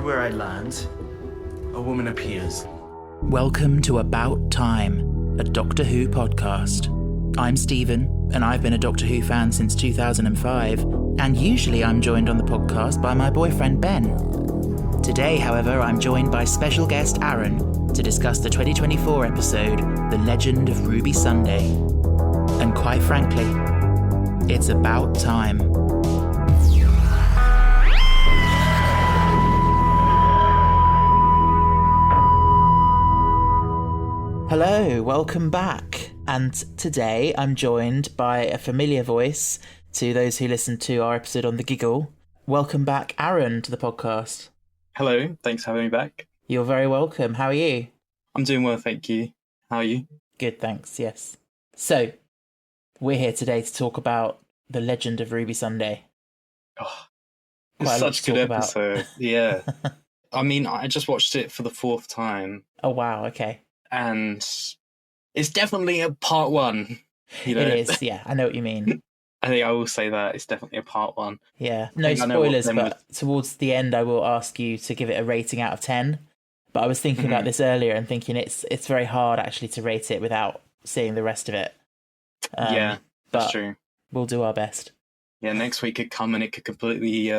Everywhere I land, a woman appears. Welcome to About Time, a Doctor Who podcast. I'm Stephen, and I've been a Doctor Who fan since 2005, and usually I'm joined on the podcast by my boyfriend Ben. Today, however, I'm joined by special guest Aaron to discuss the 2024 episode, The Legend of Ruby Sunday. And quite frankly, it's about time. Hello, welcome back. And today I'm joined by a familiar voice to those who listened to our episode on the Giggle. Welcome back, Aaron, to the podcast. Hello, thanks for having me back. You're very welcome. How are you? I'm doing well, thank you. How are you? Good, thanks, yes. So, we're here today to talk about The Legend of Ruby Sunday. Oh, Quite it's such a good episode. About. Yeah. I mean, I just watched it for the fourth time. Oh, wow, okay. And it's definitely a part one. You know? It is, yeah, I know what you mean. I think I will say that it's definitely a part one. Yeah, no spoilers, but towards the end I will ask you to give it a rating out of 10. But I was thinking about this earlier and thinking it's very hard actually to rate it without seeing the rest of it. Yeah, that's true. We'll do our best. Yeah, next week could come and it could completely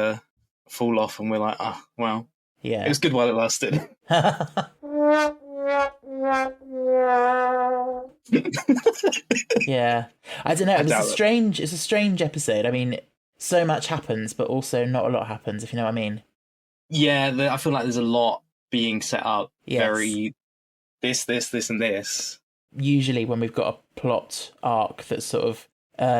fall off and we're like, oh, well, yeah, it was good while it lasted. Yeah, I don't know. It's a strange episode. I mean, so much happens, but also not a lot happens. If you know what I mean. Yeah, I feel like there's a lot being set up. Yes. Very this, and this. Usually, when we've got a plot arc that's sort of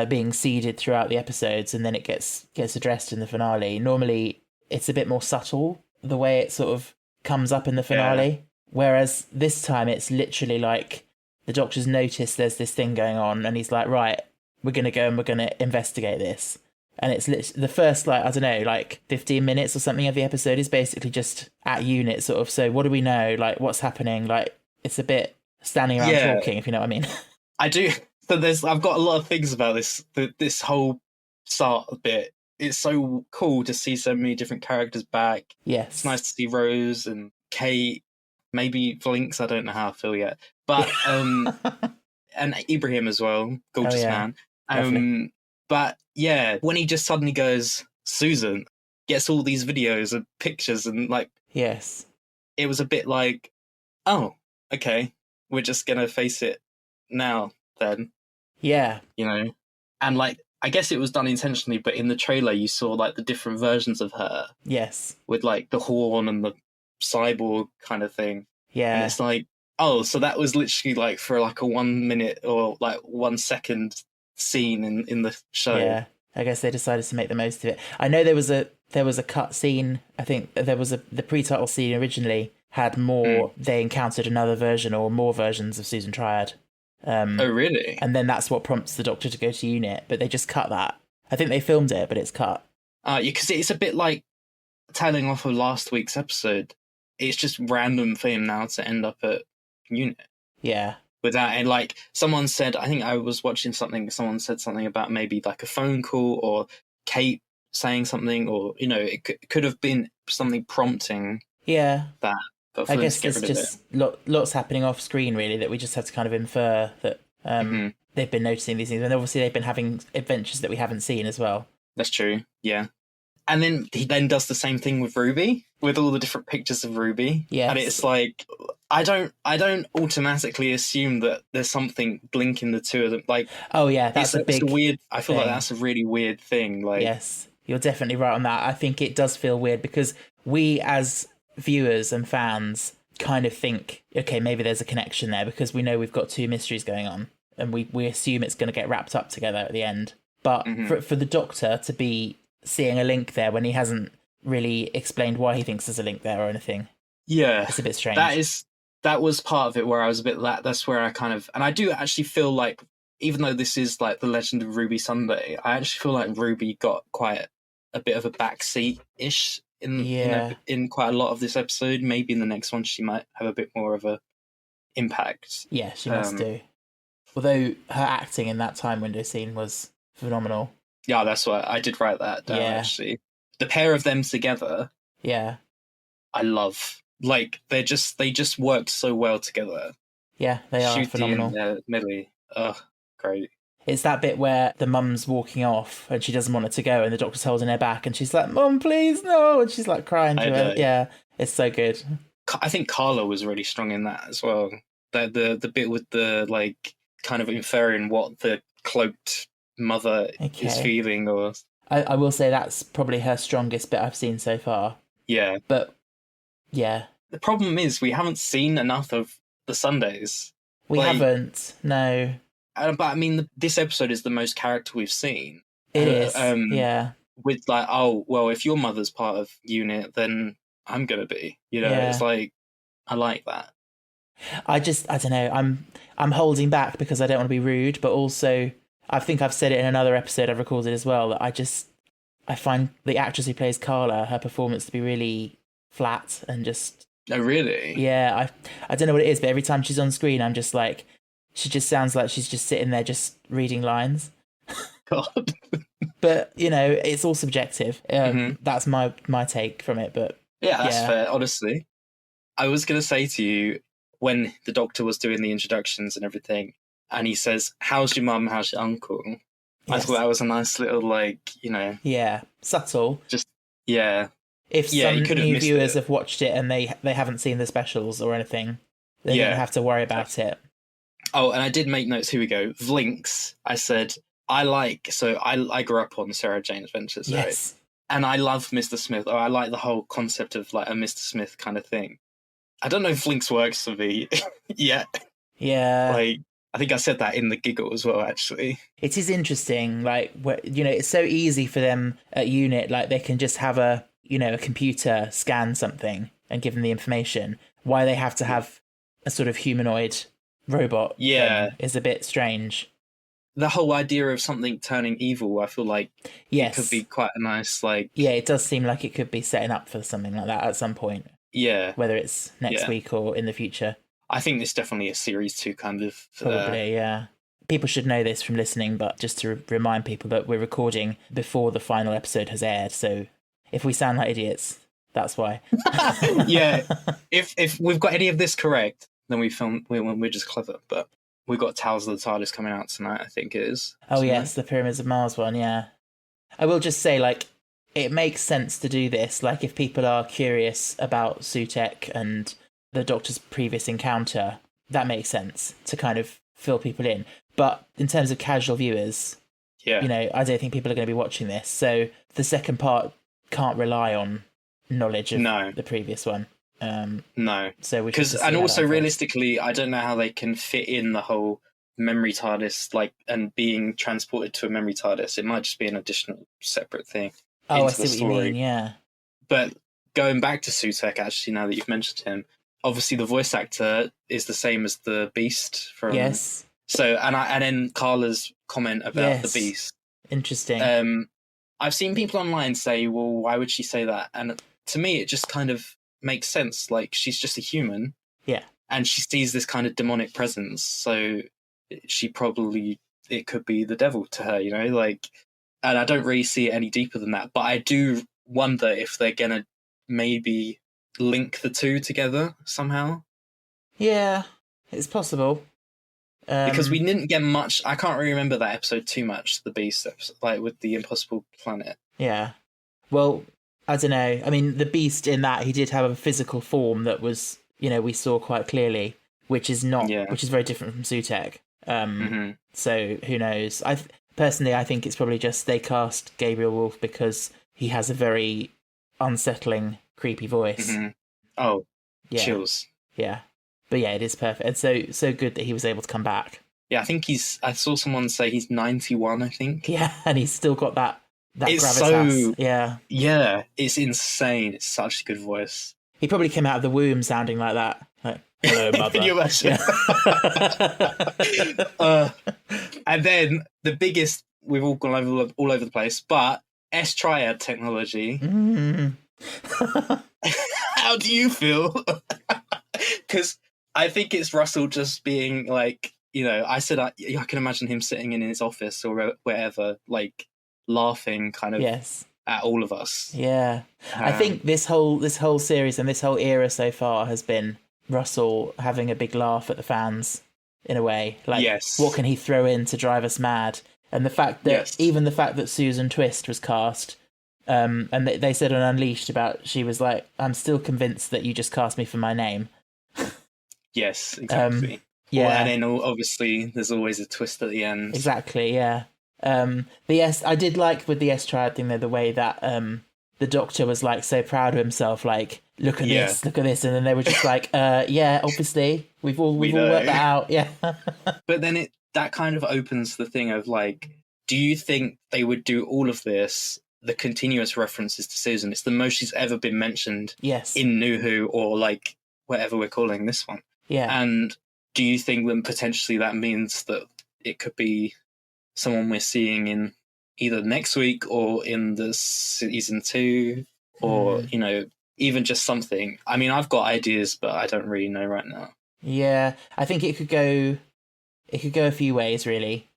being seeded throughout the episodes, and then it gets addressed in the finale. Normally, it's a bit more subtle the way it sort of comes up in the finale. Yeah. Whereas this time, it's literally like the Doctor's noticed there's this thing going on, and he's like, right, we're going to go and we're going to investigate this. And it's the first, 15 minutes or something of the episode is basically just at unit, sort of. So what do we know? Like, what's happening? Like, it's a bit standing around talking, if you know what I mean. I do. So I've got a lot of things about this whole start bit. It's so cool to see so many different characters back. Yes. It's nice to see Rose and Kate, maybe Blinks, I don't know how I feel yet. But, and Ibrahim as well, gorgeous man. But yeah, when he just suddenly goes, Susan, gets all these videos and pictures and yes, it was a bit like, oh, okay, we're just going to face it now then. Yeah. You know, and I guess it was done intentionally, but in the trailer you saw the different versions of her. Yes. With the horn and the cyborg kind of thing. Yeah. And it's oh, so that was literally for a 1 minute or 1 second scene in the show. Yeah. I guess they decided to make the most of it. I know there was a cut scene. I think there was the pre-title scene originally had more. They encountered another version or more versions of Susan Triad. Oh, really? And then that's what prompts the Doctor to go to unit. But they just cut that. I think they filmed it, but it's cut. Because it's a bit like tailing off of last week's episode. It's just random for him now to end up at unit. Yeah. Without, and someone said, I think I was watching something, someone said something about maybe a phone call or Kate saying something, or, it could have been something prompting that. But I guess there's just lots happening off screen, really, that we just have to kind of infer that they've been noticing these things. And obviously they've been having adventures that we haven't seen as well. That's true, yeah. And then he then does the same thing with Ruby, with all the different pictures of Ruby. Yes. And it's I don't automatically assume that there's something linking the two of them. Oh yeah, that's a big weird. I feel thing. like that's a really weird thing. Yes, you're definitely right on that. I think it does feel weird because we as viewers and fans kind of think, okay, maybe there's a connection there because we know we've got two mysteries going on, and we assume it's going to get wrapped up together at the end. But for the Doctor to be seeing a link there when he hasn't really explained why he thinks there's a link there or anything. Yeah. It's a bit strange. That was part of it where I was a bit that's where I kind of, and I do actually feel even though this is the Legend of Ruby Sunday, I actually feel like Ruby got quite a bit of a backseat-ish in quite a lot of this episode. Maybe in the next one she might have a bit more of a impact. Yeah, she must do. Although her acting in that time window scene was phenomenal. Yeah, that's what I did write that down, actually. The pair of them together. Yeah. I love. Like they just work so well together. Yeah, they are Shooty phenomenal. and Millie. Oh, great. It's that bit where the mum's walking off and she doesn't want her to go, and the doctor's holding her back, and she's like, "Mum, please, no!" And she's like crying to her. Yeah, it's so good. I think Carla was really strong in that as well. The bit with the like kind of inferring what the cloaked mother is feeling, or I will say that's probably her strongest bit I've seen so far. Yeah, but yeah, the problem is we haven't seen enough of the Sundays. We haven't, no. But I mean, this episode is the most character we've seen. It is, yeah. With like, oh well, if your mother's part of UNIT, then I'm gonna be. It's like I like that. I don't know. I'm holding back because I don't want to be rude, but also I think I've said it in another episode I've recorded as well that I find the actress who plays Carla, her performance to be really flat and just. Oh really? Yeah, I don't know what it is, but every time she's on screen, I'm just like, she just sounds like she's just sitting there just reading lines. God. But it's all subjective. That's my take from it. But yeah, that's fair. Honestly, I was gonna say to you when the doctor was doing the introductions and everything, and he says, "How's your mum? How's your uncle?" Yes. I thought that was a nice little Yeah, subtle. Just If some new viewers have watched it and they haven't seen the specials or anything, they don't have to worry about it. Oh, and I did make notes. Here we go. Vlinks. I said I grew up on Sarah Jane Adventures, yes. Right? And I love Mr. Smith. I like the whole concept of like a Mr. Smith kind of thing. I don't know if Vlinks works for me yet. Yeah. I think I said that in the Giggle as well, actually. It is interesting, it's so easy for them at UNIT, like they can just have a computer scan something and give them the information. Why they have to have a sort of humanoid robot is a bit strange. The whole idea of something turning evil, I feel like it could be quite a nice, Yeah, it does seem like it could be setting up for something like that at some point. Yeah. Whether it's next week or in the future. I think it's definitely a series 2 kind of. Probably, yeah. People should know this from listening, but just to remind people that we're recording before the final episode has aired, so if we sound like idiots, that's why. Yeah. If we've got any of this correct, then we're just clever, but we've got Tales of the TARDIS coming out tonight, I think it is. Oh, yes, the Pyramids of Mars one, yeah. I will just say, it makes sense to do this. If people are curious about Sutekh and the Doctor's previous encounter, that makes sense to kind of fill people in. But in terms of casual viewers, I don't think people are going to be watching this. So the second part can't rely on knowledge of the previous one. No. So and also realistically, I don't know how they can fit in the whole memory TARDIS, and being transported to a memory TARDIS. It might just be an additional separate thing. Oh, I see what you mean, yeah. But going back to Sutekh, actually, now that you've mentioned him, obviously the voice actor is the same as the Beast from. Yes. So and then Carla's comment about the Beast. Interesting. I've seen people online say, "Well, why would she say that?" And to me, it just kind of makes sense. She's just a human. Yeah. And she sees this kind of demonic presence, so she probably it could be the devil to her, And I don't really see it any deeper than that. But I do wonder if they're gonna maybe link the two together somehow. Yeah, it's possible. Because we didn't get much. I can't really remember that episode too much, the Beast episode, with the Impossible Planet. Yeah. Well, I don't know. I mean, the Beast in that, he did have a physical form that was, we saw quite clearly, which is very different from Sutekh. So who knows? Personally, I think it's probably just they cast Gabriel Wolf because he has a very unsettling, creepy voice. Mm-hmm. Oh, yeah. Chills. Yeah. But yeah, it is perfect. And so good that he was able to come back. Yeah, I think I saw someone say he's 91, I think. Yeah, and he's still got that it's gravitas. So, yeah, it's insane. It's such a good voice. He probably came out of the womb sounding like that. Hello, mother. Can you imagine? Yeah. And then the biggest, we've all gone all over the place, but S-Triad technology. Mm. How do you feel? Because I think it's Russell just being I said I can imagine him sitting in his office or wherever, laughing kind of at all of us. Yeah. I think this whole series and this whole era so far has been Russell having a big laugh at the fans in a way. Like, yes. What can he throw in to drive us mad? And the fact that even the fact that Susan Twist was cast, and they said on Unleashed about, she was like, I'm still convinced that you just cast me for my name. Yes, exactly. Yeah. Well, and then obviously there's always a twist at the end. Exactly, yeah. I did like with the S-Triad thing though, the way that the Doctor was like so proud of himself, like, look at this, and then they were just like, yeah, obviously we've all worked that out, yeah. But then that kind of opens the thing of like, do you think they would do all of this, the continuous references to Susan? It's the most she's ever been mentioned in New Who, or like whatever we're calling this one. Yeah. And do you think that potentially that means that it could be someone we're seeing in either next week or in the season 2, or you know, even just something? I mean, I've got ideas, but I don't really know right now. Yeah, I think it could go a few ways, really.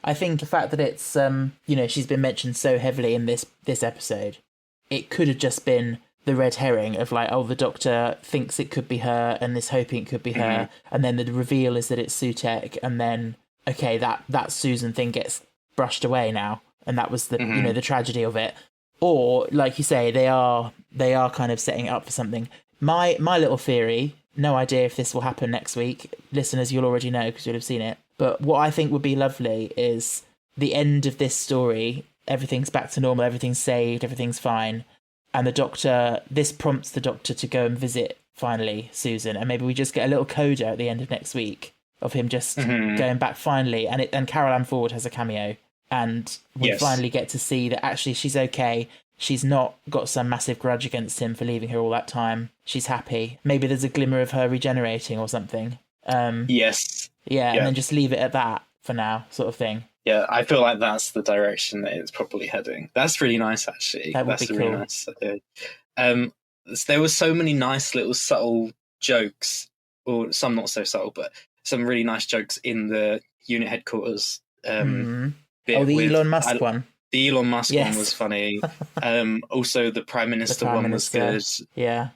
I think the fact that it's you know, she's been mentioned so heavily in this episode, it could have just been the red herring of like, oh, the Doctor thinks it could be her and is hoping it could be her, and then the reveal is that it's Sutekh, and then okay, that Susan thing gets brushed away now, and that was the you know, the tragedy of it. Or like you say, they are kind of setting it up for something. My little theory, no idea if this will happen next week. Listeners, you'll already know because you'll have seen it. But what I think would be lovely is the end of this story. Everything's back to normal. Everything's saved. Everything's fine. And this prompts the Doctor to go and visit finally Susan, and maybe we just get a little coda at the end of next week of him just going back finally, and Carol Ann Ford has a cameo, and we finally get to see that actually she's okay. She's not got some massive grudge against him for leaving her all that time. She's happy. Maybe there's a glimmer of her regenerating or something. Yes. Yeah, and then just leave it at that for now, sort of thing. Yeah, I feel like that's the direction that it's probably heading. That's really nice, actually. That's really cool. Nice. There were so many nice little subtle jokes, or some not so subtle, but some really nice jokes in the unit headquarters. The Elon Musk one. The Elon Musk one was funny. Also, the Prime Minister one was good. Yeah.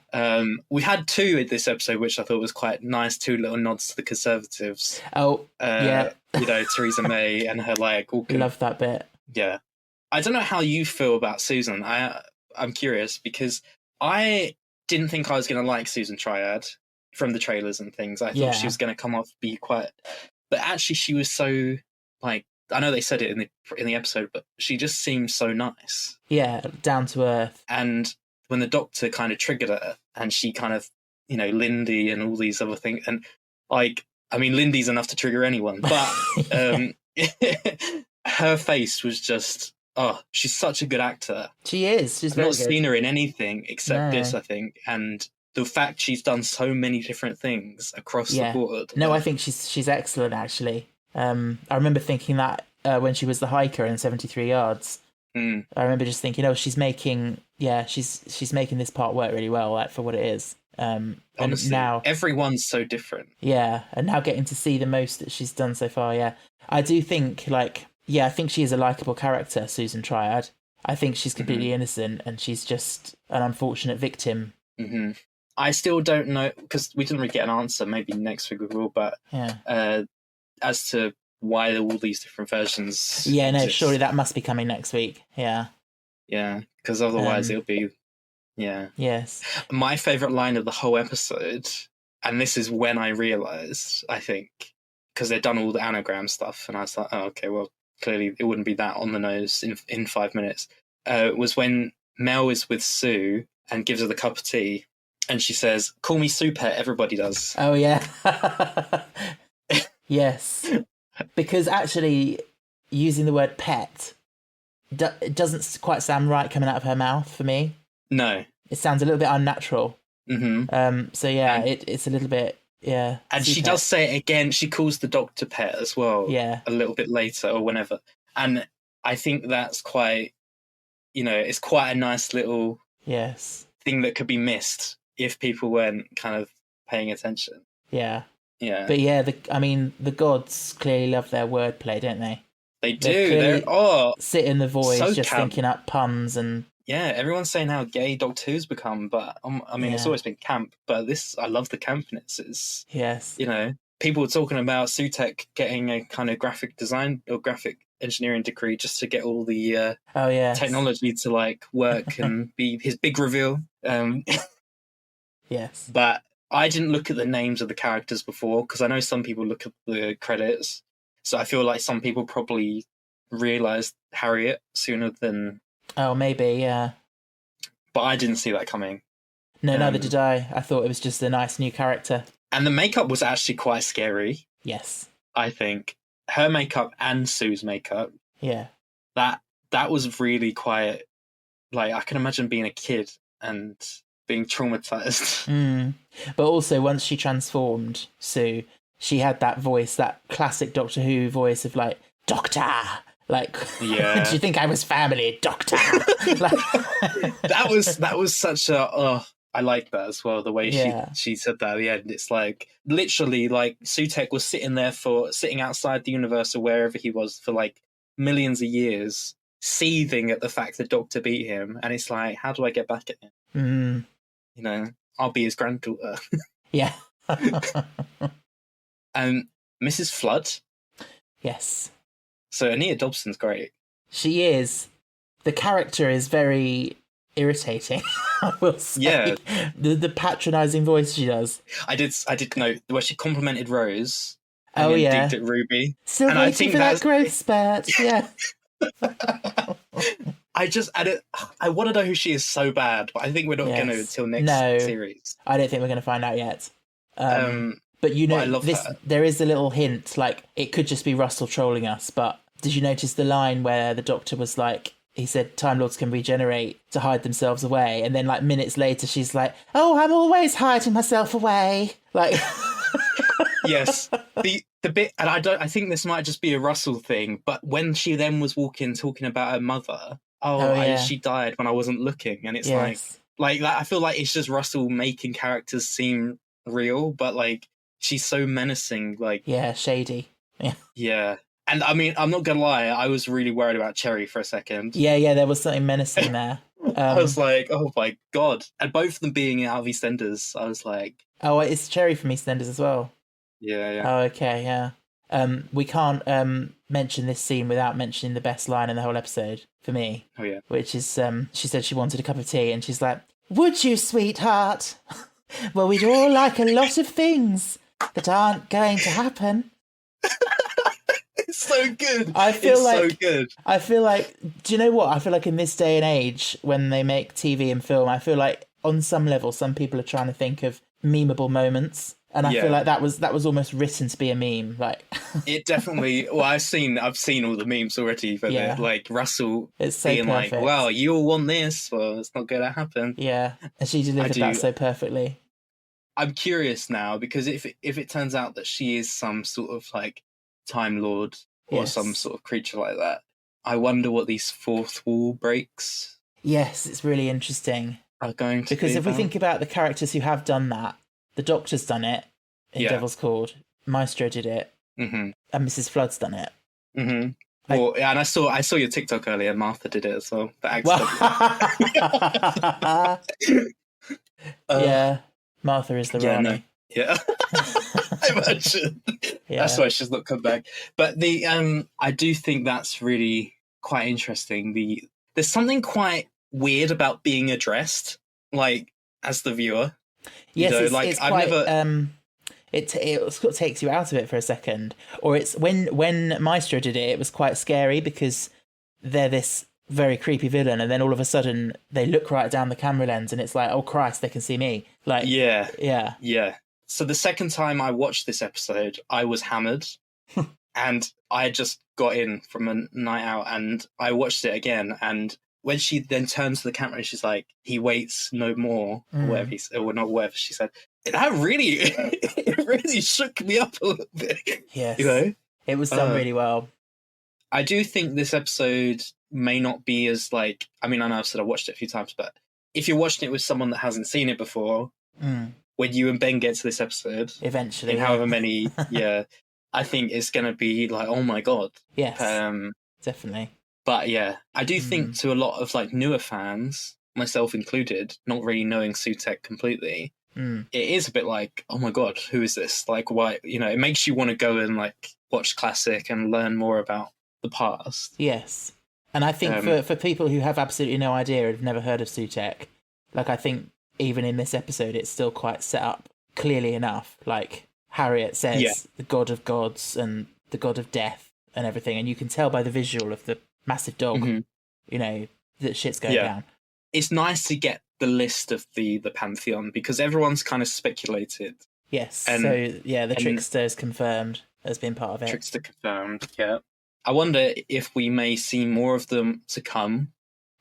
We had 2 in this episode, which I thought was quite nice. 2 little nods to the Conservatives. Oh, yeah. You know, Theresa May and her like. Love that bit. Yeah. I don't know how you feel about Susan. I'm curious because I didn't think I was going to like Susan Triad from the trailers and things. I thought she was going to come off be quite, but actually she was so like, I know they said it in the episode, but she just seemed so nice. Yeah, down to earth. And when the Doctor kind of triggered her, and she kind of, you know, Lindy and all these other things, and like, I mean, Lindy's enough to trigger anyone, but her face was just, oh, she's such a good actor. She is. She's I've very not good. seen her in anything except this, I think, and the fact she's done so many different things across the board. No, I think she's excellent, actually. I remember thinking that when she was the hiker in 73 Yards. I remember just thinking, oh, she's making this part work really well, like, for what it is. Honestly, now everyone's so different. Yeah, and now getting to see the most that she's done so far, I do think, like, I think she is a likeable character, Susan Triad. I think she's completely innocent, and she's just an unfortunate victim. I still don't know, because we didn't really get an answer. Maybe next week we will, but as to why all these different versions. Yeah, no, surely that must be coming next week. Yeah. Yeah, because otherwise it'll be. Yeah. Yes. My favourite line of the whole episode, and this is when I realised, I think, because they'd done all the anagram stuff, and I was like, oh, okay, well, clearly it wouldn't be that on the nose in 5 minutes, was when Mel is with Sue and gives her the cup of tea, and she says, call me Sue Pet, everybody does. Oh, yeah. Yes. Because actually, using the word pet, it doesn't quite sound right coming out of her mouth for me. No. It sounds a little bit unnatural. So, yeah, it's a little bit, And she does say it again. She calls the Doctor Pet as well. Yeah. A little bit later or whenever. And I think that's quite, it's quite a nice little thing that could be missed if people weren't kind of paying attention. Yeah. Yeah. But the gods clearly love their wordplay, don't they? They do. They're sit in the void so just thinking up puns and everyone's saying how gay Doctor Who's become, but I mean, it's always been camp. But I love the campness. It's Yes. People were talking about Sutek getting a kind of graphic design or graphic engineering degree just to get all the technology to like work and be his big reveal. Yes. But I didn't look at the names of the characters before because I know some people look at the credits. So I feel like some people probably realised Harriet sooner than... Oh, maybe, yeah. But I didn't see that coming. No, neither did I. I thought it was just a nice new character. And the makeup was actually quite scary. Yes. I think. Her makeup and Sue's makeup. Yeah. That was really quite... Like, I can imagine being a kid and being traumatised. But also, once she transformed, Sue, she had that voice, that classic Doctor Who voice of like, Doctor! Like, yeah. do you think I was family, Doctor? Like... that was such a... I like that as well, the way she said that at the end. It's like, literally, like, Sutek was sitting outside the universe or wherever he was for like millions of years, seething at the fact that Doctor beat him. And it's like, how do I get back at him? I'll be his granddaughter. Yeah. Mrs. Flood. Yes. So Anita Dobson's great. She is. The character is very irritating, I will say. Yeah. The patronising voice she does. I did note where she complimented Rose and then digged at Ruby. Still and waiting I think for that growth spurt. Yeah. I want to know who she is so bad, but I think we're not going to until next series. I don't think we're going to find out yet. But I love her. There is a little hint, like, it could just be Russell trolling us, but did you notice the line where the Doctor was like, he said Time Lords can regenerate to hide themselves away, and then like minutes later she's like, oh, I'm always hiding myself away. Like... Yes. The bit, and I think this might just be a Russell thing, but when she then was talking about her mother, she died when I wasn't looking, and it's like I feel like it's just Russell making characters seem real, but like she's so menacing, like shady. Yeah. And I mean, I'm not gonna lie, I was really worried about Cherry for a second. Yeah, there was something menacing there. I was like, oh my god. And both of them being out of EastEnders, I was like... Oh, it's Cherry from EastEnders as well? Yeah. Oh, okay, yeah. We can't mention this scene without mentioning the best line in the whole episode, for me. Oh, yeah. Which is, she said she wanted a cup of tea, and she's like, would you, sweetheart? Well, we'd all like a lot of things that aren't going to happen. It's so good. So good. I feel like, do you know what? I feel like in this day and age, when they make TV and film, I feel like on some level, some people are trying to think of memeable moments. And I feel like that was almost written to be a meme. Like it definitely. Well, I've seen all the memes already. But like Russell being perfect. Like, "Well, you all want this. Well, it's not going to happen." Yeah, and she delivered that so perfectly. I'm curious now because if it turns out that she is some sort of like Time Lord or some sort of creature like that, I wonder what these fourth wall breaks. Yes, it's really interesting. Are going to because if we think about the characters who have done that. The Doctor's done it in Devil's Cord. Maestro did it, and Mrs. Flood's done it. Mm-hmm. Well, and I saw your TikTok earlier. Martha did it as well, but accidentally. Yeah, Martha is the Rani. No. Yeah, I imagine. That's why she's not come back. But I do think that's really quite interesting. There's something quite weird about being addressed, like as the viewer. Yes, it's I've quite, never. It sort of takes you out of it for a second. Or it's when Maestro did it, it was quite scary because they're this very creepy villain, and then all of a sudden they look right down the camera lens, and it's like, oh Christ, they can see me. Like, yeah. So the second time I watched this episode, I was hammered, and I just got in from a night out, and I watched it again, and. When she then turns to the camera and she's like, he waits no more, or whatever or not whatever she said. That really, it really shook me up a little bit. Yes. You know? It was done really well. I do think this episode may not be as like, I mean, I know I've said I watched it a few times, but if you're watching it with someone that hasn't seen it before, when you and Ben get to this episode, eventually, in however many, I think it's going to be like, oh my God. Yes, definitely. But yeah, I do think to a lot of like newer fans, myself included, not really knowing Sutek completely, it is a bit like, oh my god, who is this? Like, why? You know, it makes you want to go and like watch classic and learn more about the past. Yes. And I think for people who have absolutely no idea and have never heard of Sutek, like, I think even in this episode, it's still quite set up clearly enough. Like, Harriet says the god of gods and the god of death and everything. And you can tell by the visual of the massive dog, you know, that shit's going down. It's nice to get the list of the pantheon because everyone's kind of speculated. Yes. And, so, yeah, the Trickster is confirmed as being part of it. Trickster confirmed, yeah. I wonder if we may see more of them to come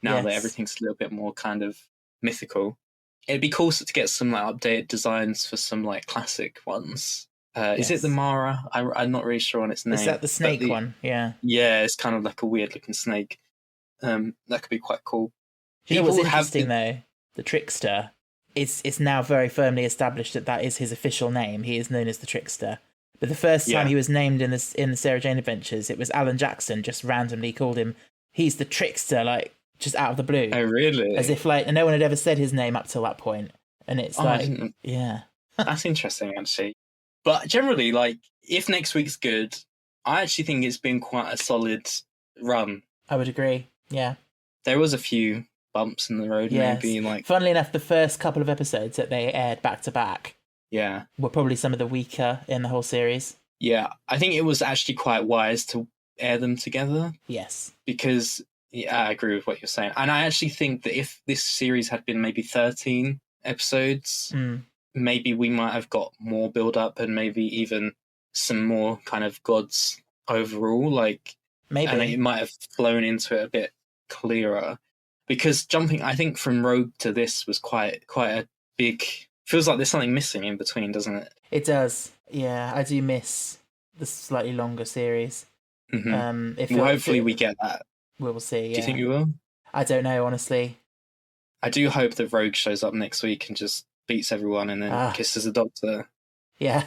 now that everything's a little bit more kind of mythical. It'd be cool to get some like updated designs for some like classic ones. Is it the Mara? I'm not really sure on its name. Is that the snake one? Yeah. Yeah, it's kind of like a weird looking snake. That could be quite cool. Do you know what's interesting though? The Trickster, it's now very firmly established that is his official name. He is known as the Trickster. But the first time he was named in the Sarah Jane Adventures, it was Alan Jackson just randomly called him, he's the Trickster, like, just out of the blue. Oh, really? As if, like, no one had ever said his name up till that point. And it's yeah. That's interesting, actually. But generally, like, if next week's good, I actually think it's been quite a solid run. I would agree, yeah. There was a few bumps in the road, maybe, like... Funnily enough, the first couple of episodes that they aired back-to-back were probably some of the weaker in the whole series. Yeah, I think it was actually quite wise to air them together. Yes. Because, I agree with what you're saying. And I actually think that if this series had been maybe 13 episodes, maybe we might have got more build-up and maybe even some more kind of gods overall. Like, maybe. And it might have flown into it a bit clearer. Because jumping, I think, from Rogue to this was quite a big... Feels like there's something missing in between, doesn't it? It does. Yeah, I do miss the slightly longer series. Hopefully we get that. We'll see, Do you think we will? I don't know, honestly. I do hope that Rogue shows up next week and just beats everyone and then kisses the Doctor. Yeah.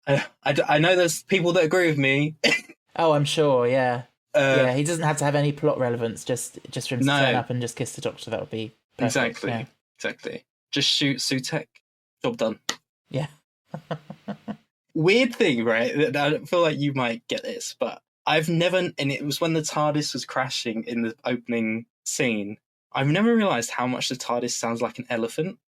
I know there's people that agree with me. Oh, I'm sure, yeah. He doesn't have to have any plot relevance, just for him to turn up and just kiss the Doctor. That would be perfect. Exactly. Just shoot Sutek. Job done. Yeah. Weird thing, right? I feel like you might get this, but I've never... And it was when the TARDIS was crashing in the opening scene. I've never realised how much the TARDIS sounds like an elephant.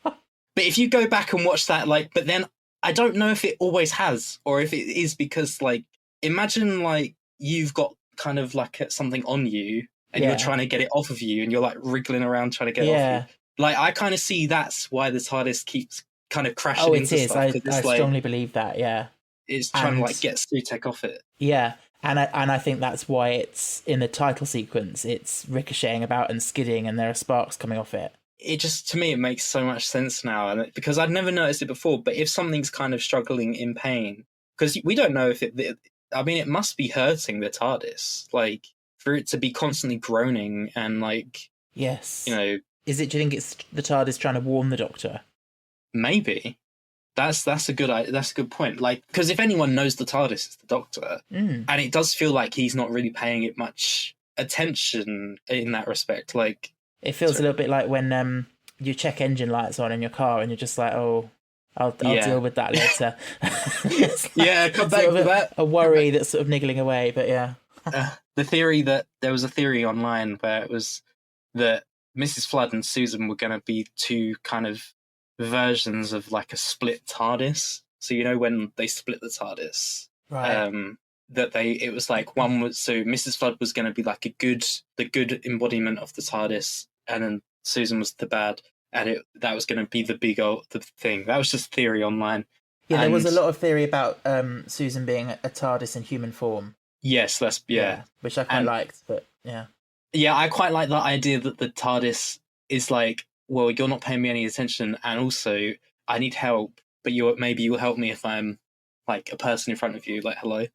But if you go back and watch that, like... But then I don't know if it always has, or if it is because, like... Imagine, like, you've got kind of, like, something on you, and you're trying to get it off of you, and you're, like, wriggling around trying to get it off you. Like, I kind of see that's why the TARDIS keeps kind of crashing into stuff. I strongly believe that, yeah. It's trying to, like, get Sutek off it. Yeah, and I think that's why it's, in the title sequence, it's ricocheting about and skidding, and there are sparks coming off it. It just, to me, it makes so much sense now, because I'd never noticed it before, but if something's kind of struggling in pain, because we don't know if it must be hurting the TARDIS, like, for it to be constantly groaning and, like... Yes. You know... Do you think it's the TARDIS trying to warn the Doctor? Maybe. That's a good point. Like, because if anyone knows the TARDIS, it's the Doctor. And it does feel like he's not really paying it much attention in that respect. Like... It feels a little bit like when you check engine lights on in your car and you're just like, oh... I'll deal with that later. Come back to that. A worry that's sort of niggling away, but yeah. The theory that there was a theory online where it was that Mrs. Flood and Susan were going to be two kind of versions of like a split TARDIS. So you know when they split the TARDIS, right? It was like one was so Mrs. Flood was going to be like the good embodiment of the TARDIS, and then Susan was the bad. And that was going to be the thing. That was just theory online. Yeah, there was a lot of theory about Susan being a TARDIS in human form. Yes, which I quite liked, but yeah. Yeah, I quite like that idea that the TARDIS is like, well, you're not paying me any attention, and also I need help, but maybe you'll help me if I'm like a person in front of you, like hello.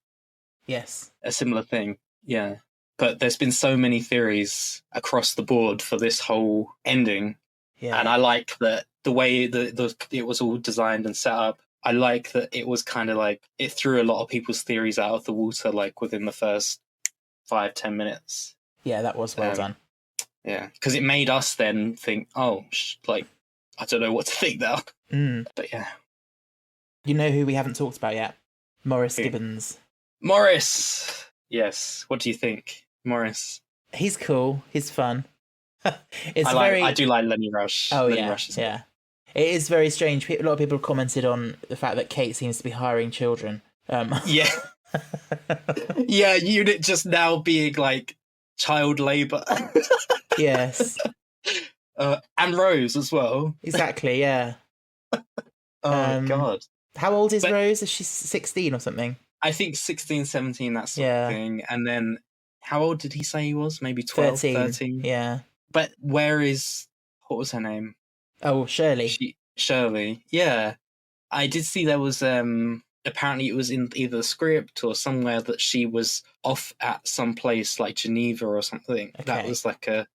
Yes. A similar thing, yeah. But there's been so many theories across the board for this whole ending. Yeah. And I like that the way it was all designed and set up. I like that it was kind of like it threw a lot of people's theories out of the water, like within the first 5-10 minutes. Yeah, that was well done. Yeah, because it made us then think, oh, like I don't know what to think now. But yeah, you know who we haven't talked about yet? Maurice Gibbons. Morris. Yes. What do you think, Morris? He's cool. He's fun. I do like Lenny Rush. Oh, Lenny yeah. Rush is yeah. It is very strange. A lot of people have commented on the fact that Kate seems to be hiring children. Yeah. Yeah, unit just now being like child labour. Yes. And Rose as well. Exactly, yeah. Oh, God. How old is Rose? Is she 16 or something? I think 16, 17, that sort of thing. And then, how old did he say he was? Maybe 12, 13? Yeah. But what was her name? Oh, Shirley. Shirley, yeah. I did see there was, apparently it was in either the script or somewhere that she was off at some place like Geneva or something. Okay. That was like a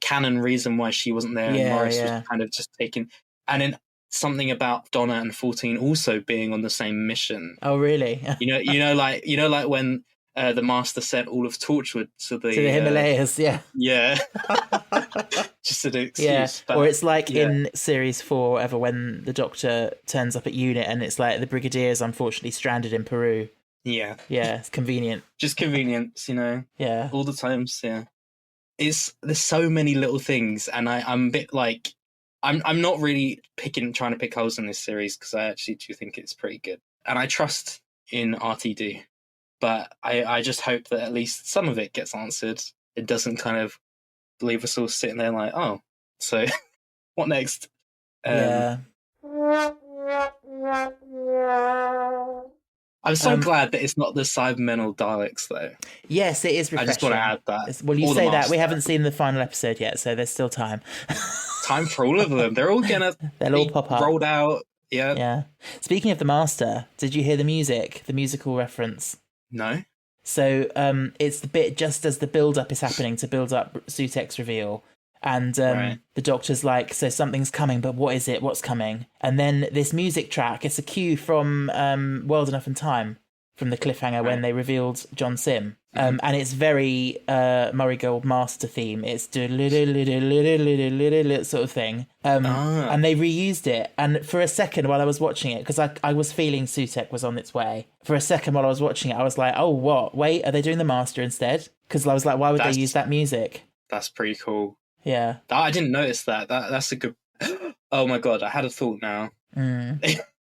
canon reason why she wasn't there. And Morris was kind of just taken. And then something about Donna and 14 also being on the same mission. Oh, really? like when the Master sent all of Torchwood to the Himalayas. Yeah. Just an excuse. Yeah. Or it's like in series 4 or whatever, when the Doctor turns up at unit and it's like the Brigadier is unfortunately stranded in Peru. Yeah. Yeah, it's convenient. Just convenience, Yeah. All the times, yeah. There's so many little things, and I'm a bit like I'm not really trying to pick holes in this series, because I actually do think it's pretty good, and I trust in RTD, but I just hope that at least some of it gets answered. It doesn't kind of leave us all sitting there like, oh, so what next? Yeah. I'm so glad that it's not the Cybermental Daleks, though. Yes, it is refreshing. I just want to add that. Well, you say that. We haven't seen the final episode yet, so there's still time. Time for all of them. They're all They'll all pop up. Rolled out. Yeah. Yeah. Speaking of the Master, did you hear the music? The musical reference? No. So it's the bit just as the build-up is happening to build up Sutek's reveal. And the Doctor's like, so something's coming, but what is it? What's coming? And then this music track, it's a cue from World Enough and Time, from the cliffhanger when they revealed John Sim. And it's very Murray Gold Master theme. It's sort of thing. And they reused it. And for a second while I was watching it, because I was feeling Sutek was on its way. For a second while I was watching it, I was like, oh, what? Wait, are they doing the Master instead? Because I was like, why would they use that music? That's pretty cool. Yeah. I didn't notice that. That's a good... Oh my God, I had a thought now.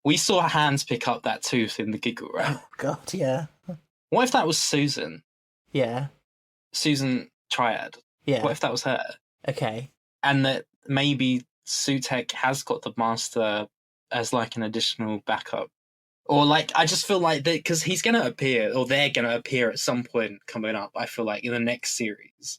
We saw Hans pick up that tooth in the Giggle, right? Oh God, yeah. What if that was Susan? Yeah. Susan Triad. Yeah. What if that was her? Okay. And that maybe Sutek has got the Master as like an additional backup. Or like, I just feel like because he's going to appear, or they're going to appear at some point coming up, I feel like, in the next series.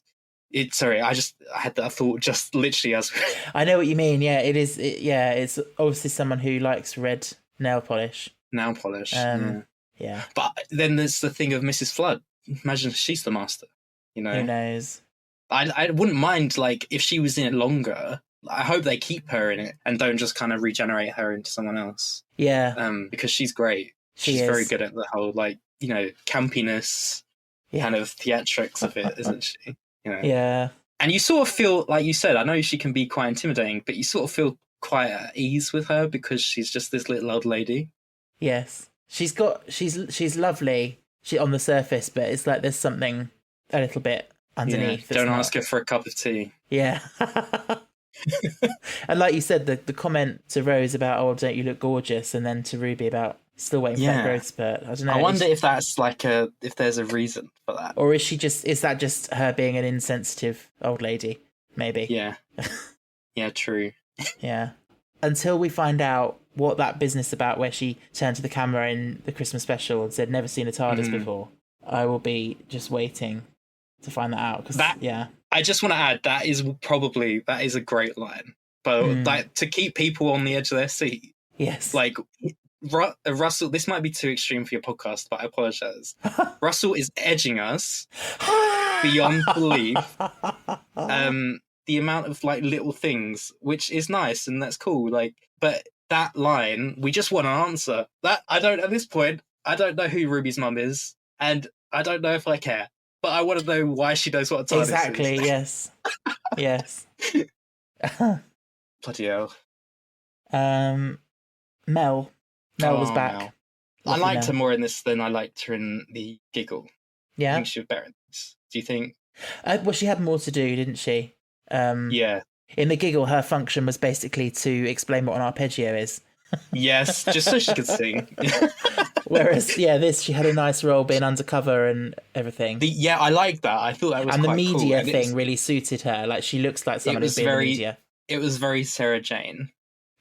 I had that thought just literally as... I know what you mean, yeah. It is, it's obviously someone who likes red nail polish. Nail polish, yeah. But then there's the thing of Mrs. Flood. Imagine if she's the Master, Who knows? I wouldn't mind, like, if she was in it longer. I hope they keep her in it and don't just kind of regenerate her into someone else. Yeah. Because she's great. She's very good at the whole, like, campiness, kind of theatrics of it, isn't she? Yeah. And you sort of feel, like you said, I know she can be quite intimidating, but you sort of feel quite at ease with her because she's just this little old lady. Yes. She's lovely on the surface, but it's like there's something a little bit underneath. Yeah. Don't ask her for a cup of tea. Yeah. And like you said, the comment to Rose about, oh, don't you look gorgeous? And then to Ruby about still waiting for that growth spurt. I don't know. I wonder if that's like if there's a reason for that. Or is that just her being an insensitive old lady? Maybe. Yeah. Yeah, true. Yeah. Until we find out what that business about where she turned to the camera in the Christmas special and said, never seen a TARDIS before, I will be just waiting to find that out. I just want to add, that is a great line. But like, to keep people on the edge of their seat. Yes. Like, Russell, this might be too extreme for your podcast, but I apologise. Russell is edging us beyond belief. The amount of like little things, which is nice and that's cool. Like, but that line, we just want an answer. At this point, I don't know who Ruby's mum is, and I don't know if I care. But I want to know why she knows what a TARDIS is. Exactly, yes. Yes. Bloody hell. Mel. Mel was back. Mel. I liked her more in this than I liked her in the Giggle. I Yeah. think she was better in this. Do you think? Well, she had more to do, didn't she? Yeah. In the Giggle, her function was basically to explain what an arpeggio is. Yes, just so she could sing. Whereas, this, she had a nice role being undercover and everything. I like that. I thought that was and quite the media cool. thing really suited her. Like, she looks like someone who's been in the media. It was very Sarah Jane.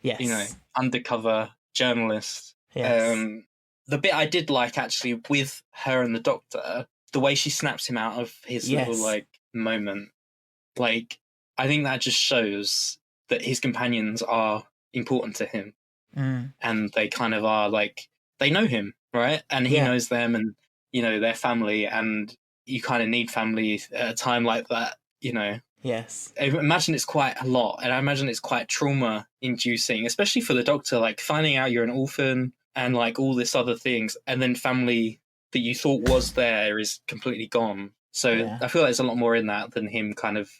Yes. You know, undercover journalist. Yes. The bit I did like, actually, with her and the Doctor, the way she snaps him out of his little, like, moment. Like, I think that just shows that his companions are important to him. And they kind of are, like, they know him, right? And he knows them and, you know, their family, and you kind of need family at a time like that, you know. Yes. I imagine it's quite a lot, and I imagine it's quite trauma-inducing, especially for the Doctor, like, finding out you're an orphan and, like, all this other things, and then family that you thought was there is completely gone. So I feel like there's a lot more in that than him kind of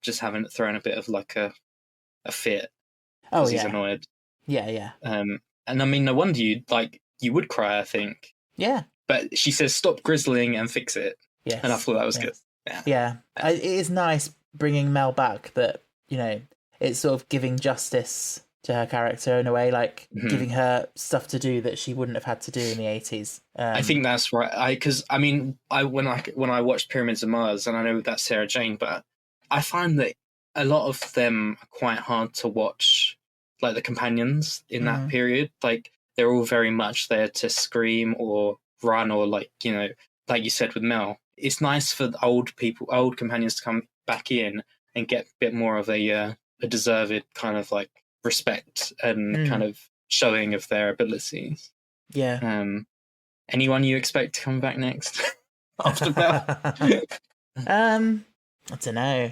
just having thrown a bit of, like, a fit. Oh, he's annoyed. Yeah. And I mean, no wonder you would cry, I think. Yeah. But she says, stop grizzling and fix it. Yes. And I thought that was good. Yeah. It is nice bringing Mel back, that, you know, it's sort of giving justice to her character in a way, like giving her stuff to do that she wouldn't have had to do in the 80s. I think that's right. Because when I watched Pyramids of Mars, and I know that's Sarah Jane, but I find that a lot of them are quite hard to watch, like the companions in that period. Like, they're all very much there to scream or run, or, like, you know, like you said with Mel. It's nice for the old companions to come back in and get a bit more of a deserved kind of, like, respect and kind of showing of their abilities. Yeah. Anyone you expect to come back next after Mel? I don't know.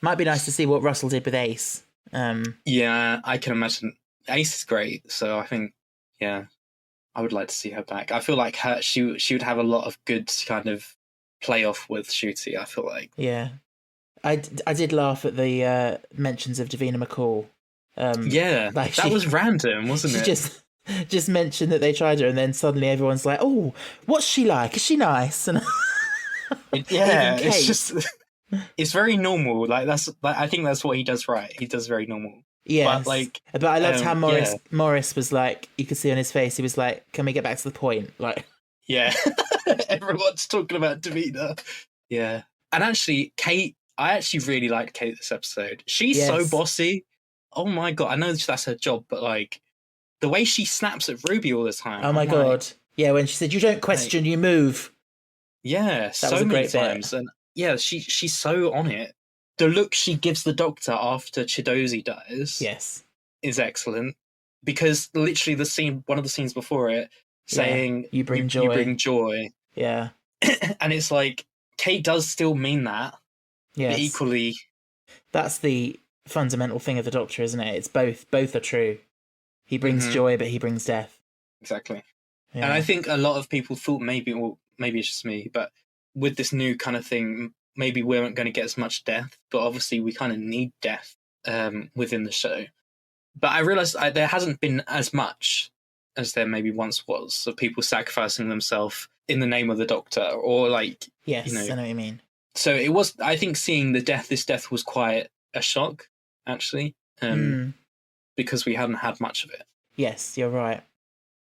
Might be nice to see what Russell did with Ace. Yeah, I can imagine. Ace is great, so I think, I would like to see her back. I feel like she would have a lot of good kind of play off with Shooty, I feel like. Yeah. I did laugh at the mentions of Davina McCall. Like that was random, wasn't it? She just mentioned that they tried her, and then suddenly everyone's like, "Oh, what's she like? Is she nice?" And it's just, it's very normal. Like, I think that's what he does right. He does very normal. Yeah, but I loved how Morris was like, you could see on his face, he was like, "Can we get back to the point?" Like, yeah, everyone's talking about Davina. Yeah, and actually, Kate. I actually really liked Kate this episode. She's so bossy. Oh my god! I know that's her job, but, like, the way she snaps at Ruby all the time. Oh my god! Yeah, when she said, "You don't question, you move." Yeah, so many times, and she's so on it. The look she gives the Doctor after Chidozi dies, is excellent, because literally one of the scenes before it, saying you bring joy. You bring joy. Yeah, and it's like Kate does still mean that. Yes. But equally, that's the fundamental thing of the Doctor, isn't it? It's both are true. He brings joy, but he brings death. Exactly. Yeah. And I think a lot of people thought maybe it's just me, but with this new kind of thing, maybe we weren't going to get as much death, but obviously we kind of need death within the show. But I realised there hasn't been as much as there maybe once was, of people sacrificing themselves in the name of the Doctor, or, like... Yes, you know, I know what you mean. So it was, I think, seeing this death was quite a shock, actually, because we hadn't had much of it. Yes, you're right.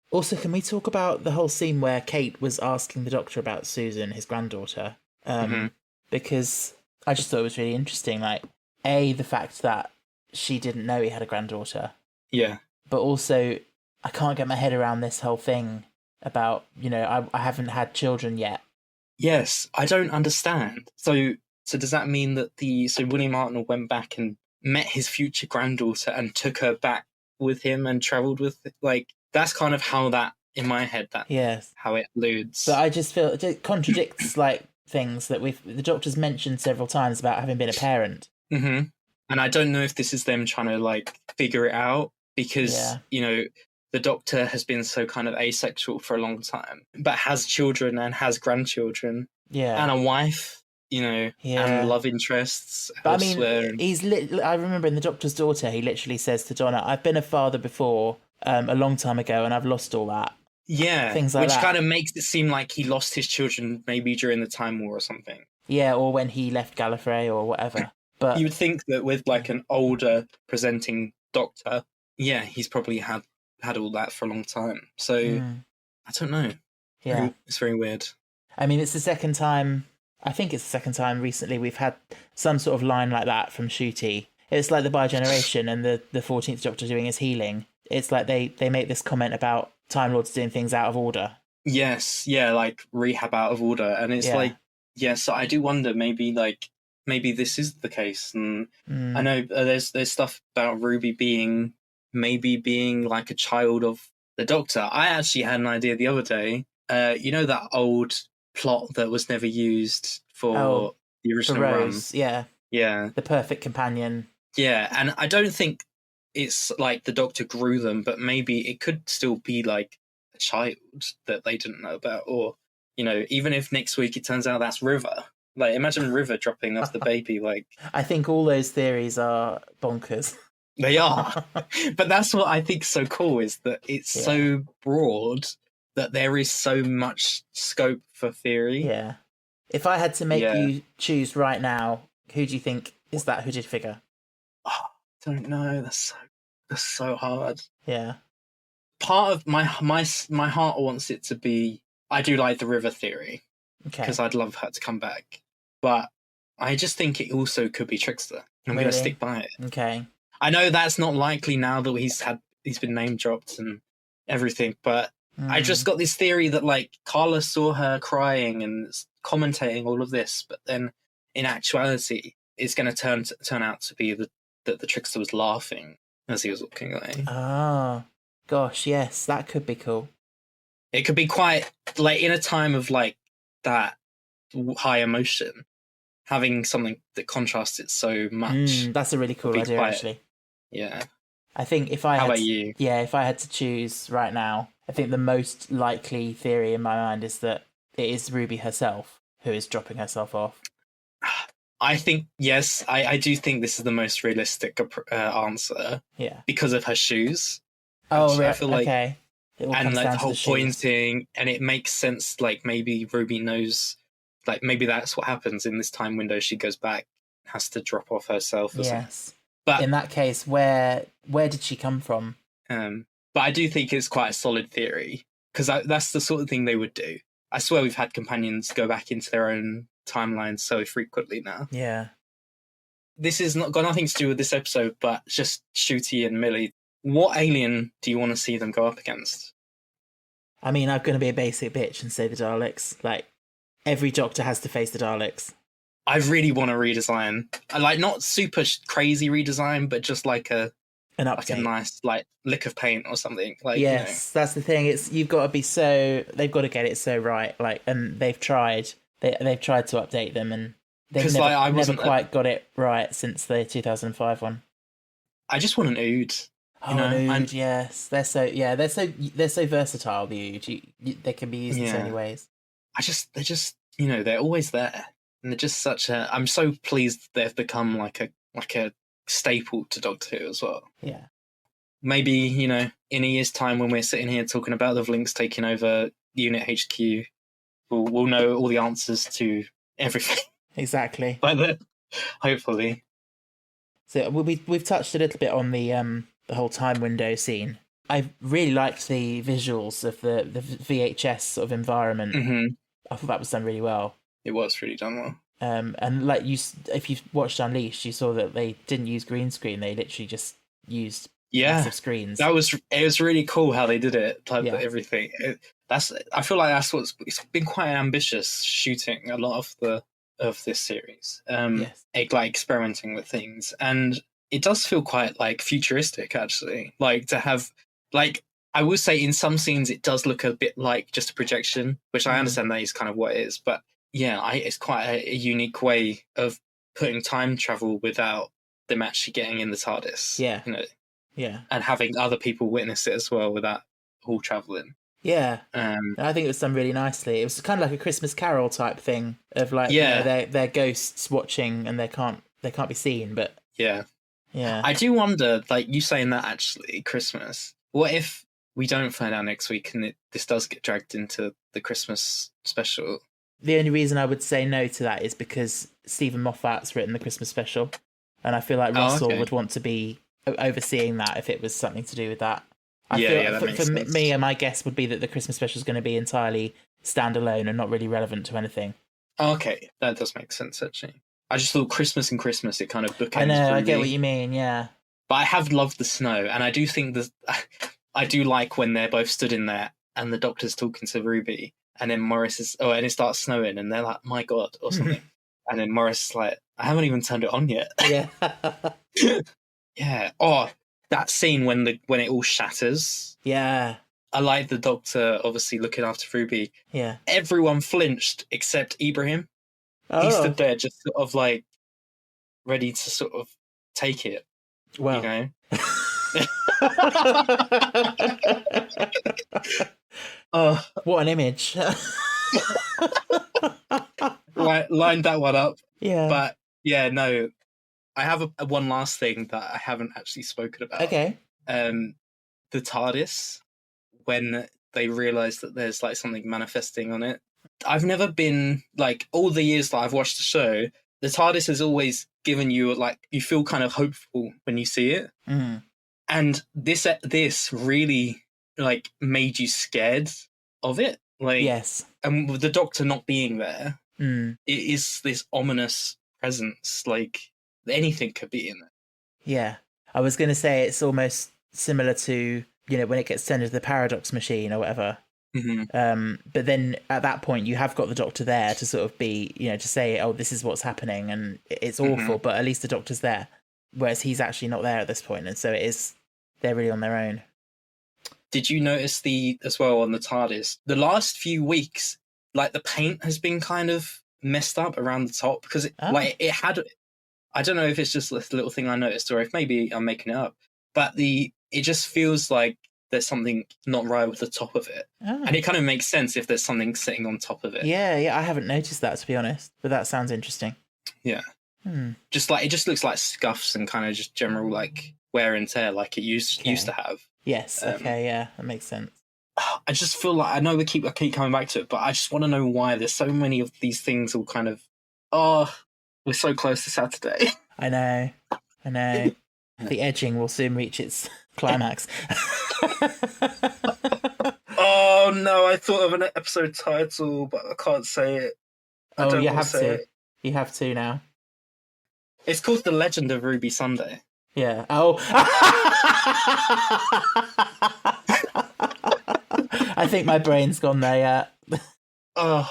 Also, can we talk about the whole scene where Kate was asking the Doctor about Susan, his granddaughter? Because I just thought it was really interesting. Like, the fact that she didn't know he had a granddaughter. Yeah. But also, I can't get my head around this whole thing about, you know, I haven't had children yet. Yes, I don't understand. So does that mean that William Hartnell went back and met his future granddaughter and took her back with him and travelled with, like, that's kind of how that, in my head, how it alludes. But I just feel it contradicts, like, things that the Doctor's mentioned several times about having been a parent. And I don't know if this is them trying to, like, figure it out, because, Yeah. you know, the Doctor has been so kind of asexual for a long time, but has children and has grandchildren Yeah. and a wife, you know, Yeah. and love interests But I elsewhere. mean, I remember in The Doctor's Daughter, he literally says to Donna, "I've been a father before, a long time ago, and I've lost all that." Yeah, Things like which that. kind of makes it seem like he lost his children maybe during the Time War or something. Yeah, or when he left Gallifrey or whatever. But You would think that with like an older presenting Doctor, yeah, he's probably had all that for a long time. So I don't know. yeah, It's very weird. I mean, it's the second time. I think it's the second time recently we've had some sort of line like that from Ncuti. It's like the Bi-Generation and the 14th Doctor doing his healing. It's like they make this comment about Time Lords doing things out of order. Yes, yeah, like rehab out of order, and it's like, yeah. So I do wonder, maybe this is the case, and I know there's stuff about Ruby being like a child of the Doctor. I actually had an idea the other day. You know that old plot that was never used for the original Rose, run? Yeah, the perfect companion. Yeah, and I don't think it's like the Doctor grew them, but maybe it could still be like a child that they didn't know about, or, you know, even if next week it turns out that's River. Like, imagine River dropping off the baby. Like, I think all those theories are bonkers. They are, but that's what I think's so cool, is that it's so broad that there is so much scope for theory. Yeah. If I had to make you choose right now, who do you think is that hooded figure? Oh, I don't know. That's so hard. Yeah. Part of my heart wants it to be. I do like the River theory, because I'd love her to come back, but I just think it also could be Trickster. I'm going to stick by it. Okay. I know that's not likely now that he's been name dropped and everything, but I just got this theory that, like, Carla saw her crying and commentating all of this, but then in actuality, it's going to turn out to be that the Trickster was laughing as he was walking away. Oh, gosh, yes, that could be cool. It could be quite, like, in a time of, like, that high emotion, having something that contrasts it so much. That's a really cool idea, actually. Yeah. I think if I How about you? Yeah, if I had to choose right now, I think the most likely theory in my mind is that it is Ruby herself who is dropping herself off. I think, yes, I do think this is the most realistic answer. Yeah. Because of her shoes. Oh, I feel like, okay. And like the whole pointing, and it makes sense, like, maybe Ruby knows, like, maybe that's what happens in this time window. She goes back, has to drop off herself. Yes. But in that case, where did she come from? But I do think it's quite a solid theory, because that's the sort of thing they would do. I swear we've had companions go back into their own timelines so frequently now. Yeah. This is got nothing to do with this episode, but just Ncuti and Millie. What alien do you want to see them go up against? I mean, I'm going to be a basic bitch and say the Daleks. Like, every Doctor has to face the Daleks. I really want a redesign. Like, not super crazy redesign, but just like an update. Like a nice, like, lick of paint or something. Like, yes, that's the thing. You've got to be they've got to get it so right. Like, and they've tried. They've tried to update them, and they've never quite got it right since the 2005 one. I just want an Ood. An Ood, yes. They're so versatile. The Ood, they can be used in so many ways. They're just they're always there, and they're just such a. I'm so pleased they've become like a staple to Doctor Who as well. Yeah. Maybe in a year's time when we're sitting here talking about the Vlinks taking over Unit HQ, we'll know all the answers to everything. Exactly. By then, hopefully. So we've touched a little bit on the whole time window scene. I really liked the visuals of the VHS sort of environment. Mm-hmm. I thought that was done really well. It was really done well. And like if you watched Unleashed, you saw that they didn't use green screen. They literally just used massive screens. It was really cool how they did it. Everything. I feel like it's been quite ambitious shooting a lot of this series. Yes. Like experimenting with things, and it does feel quite like futuristic actually. Like to have I will say in some scenes it does look a bit like just a projection, which I understand that is kind of what it is, but yeah, it's quite a unique way of putting time travel without them actually getting in the TARDIS. Yeah. Yeah. and having other people witness it as well without all traveling. Yeah. I think it was done really nicely. It was kind of like a Christmas Carol type thing of like, they're ghosts watching and they can't be seen, but yeah. I do wonder, like you saying that actually, Christmas, what if we don't find out next week and this does get dragged into the Christmas special? The only reason I would say no to that is because Stephen Moffat's written the Christmas special, and I feel like Russell would want to be overseeing that if it was something to do with that. For me, my guess would be that the Christmas special is going to be entirely standalone and not really relevant to anything. Okay, that does make sense, actually. I just thought Christmas and Christmas, it kind of bookends. I know, I get what you mean, yeah. But I have loved the snow, and I do think I do like when they're both stood in there and the Doctor's talking to Ruby, and then Morris is, and it starts snowing, and they're like, my God, or something. And then Morris is like, I haven't even turned it on yet. Yeah. Yeah. Oh, that scene when it all shatters. Yeah. I like the Doctor obviously looking after Ruby. Yeah. Everyone flinched except Ibrahim. Oh. He stood there just sort of like ready to sort of take it. Well. You know? What an image. Lined that one up. Yeah. But yeah, no. I have a one last thing that I haven't actually spoken about. Okay. The TARDIS, when they realise that there's like something manifesting on it. I've never been, like, all the years that I've watched the show, the TARDIS has always given you, like, you feel kind of hopeful when you see it. Mm. And this really, like, made you scared of it. Like, yes. And with the Doctor not being there, it is this ominous presence, like, anything could be in it. Yeah. I was going to say it's almost similar to, you know, when it gets turned into the paradox machine or whatever. Mm-hmm. But then at that point you have got the Doctor there to sort of be, you know, to say, oh, this is what's happening and it's awful, but at least the Doctor's there. Whereas he's actually not there at this point, and so they're really on their own. Did you notice as well on the TARDIS, the last few weeks, like the paint has been kind of messed up around the top because it had, I don't know if it's just this little thing I noticed or if maybe I'm making it up, but it just feels like there's something not right with the top of it. Oh. And it kind of makes sense if there's something sitting on top of it. Yeah, I haven't noticed that, to be honest, but that sounds interesting. Yeah. Just like, it just looks like scuffs and kind of just general like wear and tear like it used to have. Yes, okay, yeah, that makes sense. I just feel like, I know I keep coming back to it, but I just want to know why there's so many of these things all kind of, we're so close to Saturday. I know. The edging will soon reach its climax. Oh no, I thought of an episode title, but I can't say it. You have to. You have to now. It's called The Legend of Ruby Sunday. Yeah. Oh. I think my brain's gone there, yeah. Oh,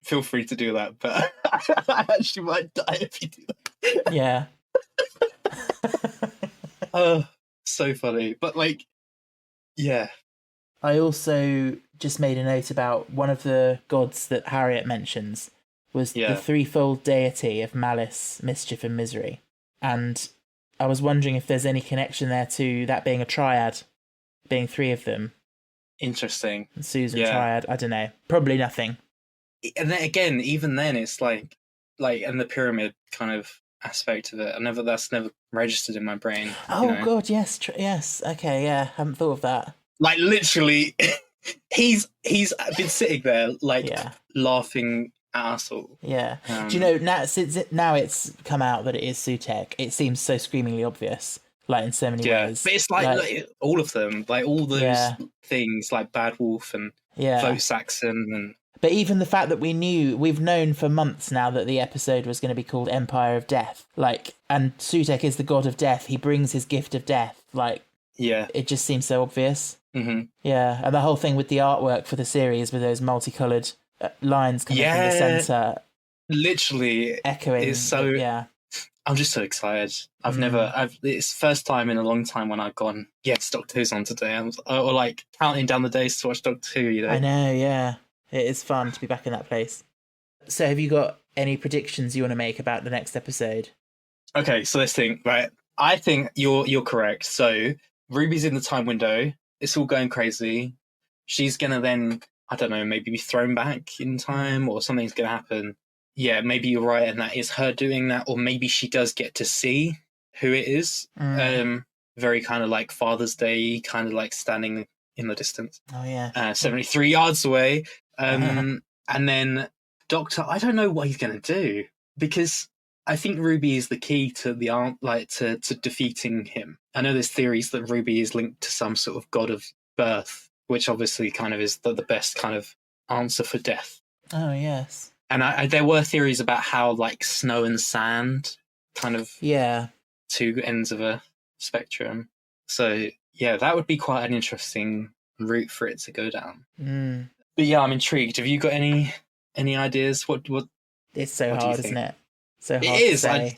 feel free to do that, but I actually might die if you do that. Yeah. Oh, so funny. But like, yeah. I also just made a note about one of the gods that Harriet mentions was the threefold deity of malice, mischief, and misery. And I was wondering if there's any connection there to that being a triad, being three of them. Interesting. Susan triad, I don't know. Probably nothing. And then again, even then, it's like, and the pyramid kind of aspect of it. That's never registered in my brain. Oh, you know? God, yes, yes. Okay, yeah, haven't thought of that. Like, literally, he's been sitting there, like, laughing at us all. Yeah. Do you know, now it's come out that it is Sutek, it seems so screamingly obvious, like, in so many ways. But it's like all of them, like, all those things, like Bad Wolf and Vote Saxon and... But even the fact that we've known for months now that the episode was going to be called Empire of Death, like, and Sutek is the god of death, he brings his gift of death, like, it just seems so obvious. Mm-hmm. Yeah, and the whole thing with the artwork for the series with those multicoloured lines coming from the centre. Literally. Echoing. It's so... Yeah. I'm just so excited. It's the first time in a long time when I've gone, yes, Doctor Who's on today. Or like counting down the days to watch Doctor Who, you know? I know, yeah. It is fun to be back in that place. So have you got any predictions you want to make about the next episode? Okay, so this thing, right? I think you're correct. So Ruby's in the time window. It's all going crazy. She's gonna then, I don't know, maybe be thrown back in time, or something's gonna happen. Yeah, maybe you're right, and that is her doing that, or maybe she does get to see who it is. Very kind of like Father's Day, kind of like standing in the distance. Oh yeah, 73 yards away. And then Doctor, I don't know what he's gonna do, because I think Ruby is the key to the to defeating him. I know there's theories that Ruby is linked to some sort of god of birth, which obviously kind of is the best kind of answer for death. Oh yes. And there were theories about how like snow and sand, kind of two ends of a spectrum. So yeah, that would be quite an interesting route for it to go down. But yeah, I'm intrigued. Have you got any ideas? What? It's so hard, isn't it? So hard. It is. To say.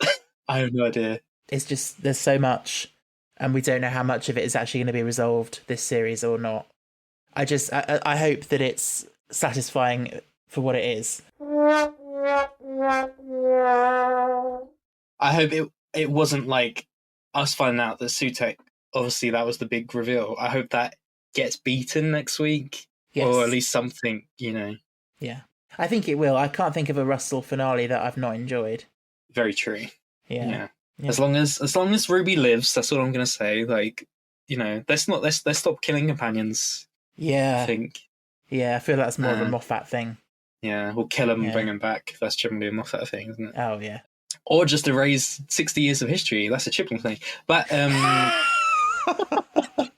I have no idea. It's just there's so much, and we don't know how much of it is actually going to be resolved this series or not. I hope that it's satisfying for what it is. I hope it wasn't like us finding out that Sutek, obviously that was the big reveal. I hope that gets beaten next week, or at least something, Yeah, I think it will. I can't think of a Russell finale that I've not enjoyed. Very true. Yeah. As long as Ruby lives, that's all I'm gonna say. Like, let's stop killing companions. Yeah, I think. Yeah, I feel that's more of a Moffat thing. Yeah, we'll kill them and bring them back. That's generally a Moffat thing, isn't it? Oh yeah. Or just erase 60 years of history. That's a Chiplin thing. But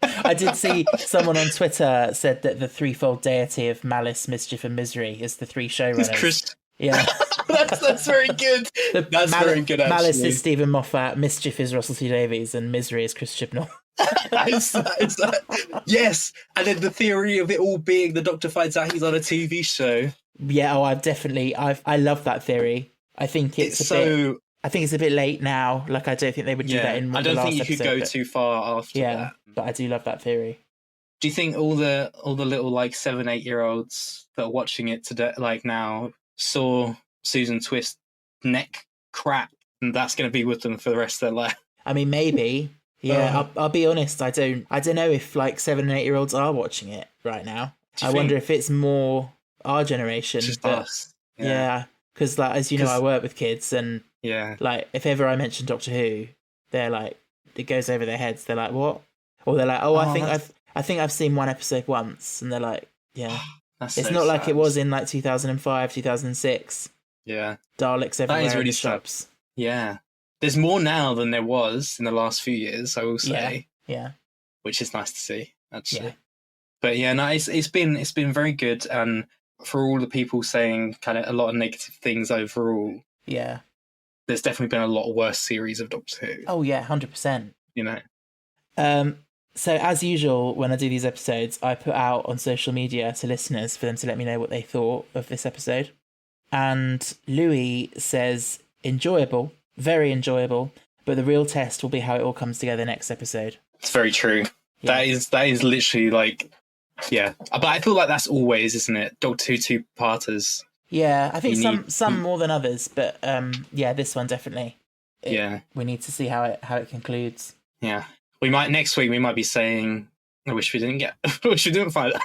I did see someone on Twitter said that the threefold deity of malice, mischief, and misery is the three showrunners. Yeah. that's very good. That's very good, actually. Malice is Stephen Moffat, mischief is Russell T Davies, and misery is Chris Chibnall. Yes, and then the theory of it all being the Doctor finds out he's on a TV show. Yeah, I love that theory. I think it's a bit late now. Like, I don't think they would do that in the last episode. I don't think you could go too far after that. But I do love that theory. Do you think all the little like 7-8-year-olds that are watching it today, like now, saw Susan Twist neck crack, and that's going to be with them for the rest of their life? I mean, maybe. Yeah, I'll be honest. I don't know if like 7 and 8-year-olds are watching it right now. I wonder if it's more our generation. Just us. Yeah, because like, as you know, I work with kids, and like if ever I mention Doctor Who, they're like, it goes over their heads. They're like, what? Or they're like, I think I've seen one episode once, and they're like, yeah. It's not like it was in like 2005, 2006. Yeah. Daleks everywhere. That is really shops. Yeah. There's more now than there was in the last few years, I will say. Yeah. Which is nice to see, actually. Yeah. But yeah, no, it's been very good, and for all the people saying kind of a lot of negative things overall. Yeah. There's definitely been a lot worse series of Doctor Who. Oh yeah, 100%. So as usual, when I do these episodes, I put out on social media to listeners for them to let me know what they thought of this episode. And Louis says, enjoyable, very enjoyable, but the real test will be how it all comes together next episode. It's very true. Yeah. That is literally like, yeah. But I feel like that's always, isn't it? Doctor Who two-parters. Yeah, I think some more than others, but this one definitely. We need to see how it concludes. Yeah. Next week we might be saying, I wish we didn't find that.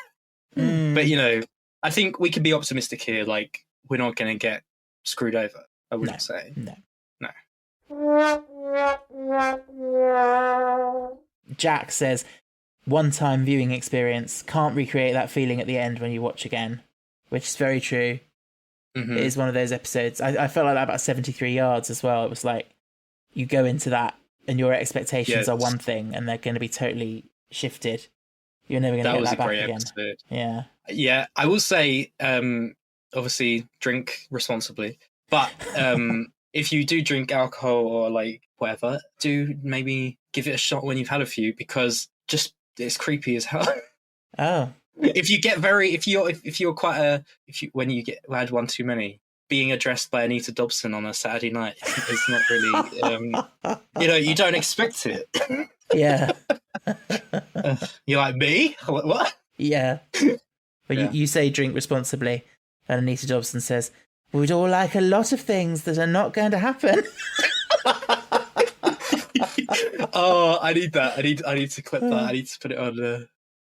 But I think we could be optimistic here. Like, we're not going to get screwed over. I wouldn't say. No. No. Jack says, one-time viewing experience, can't recreate that feeling at the end when you watch again, which is very true. Mm-hmm. It is one of those episodes. I felt like that about 73 Yards as well. It was like, you go into that and your expectations are one thing, and they're going to be totally shifted. You're never going to get that back again. Episode. Yeah. Yeah, I will say, obviously, drink responsibly. But if you do drink alcohol or like whatever, do maybe give it a shot when you've had a few, because just it's creepy as hell. Oh. When you had one too many, being addressed by Anita Dobson on a Saturday night is not really, you don't expect it. Yeah. You're like, me? What? Yeah. But you say drink responsibly, and Anita Dobson says, we'd all like a lot of things that are not going to happen. Oh, I need that. I need to clip that. I need to put it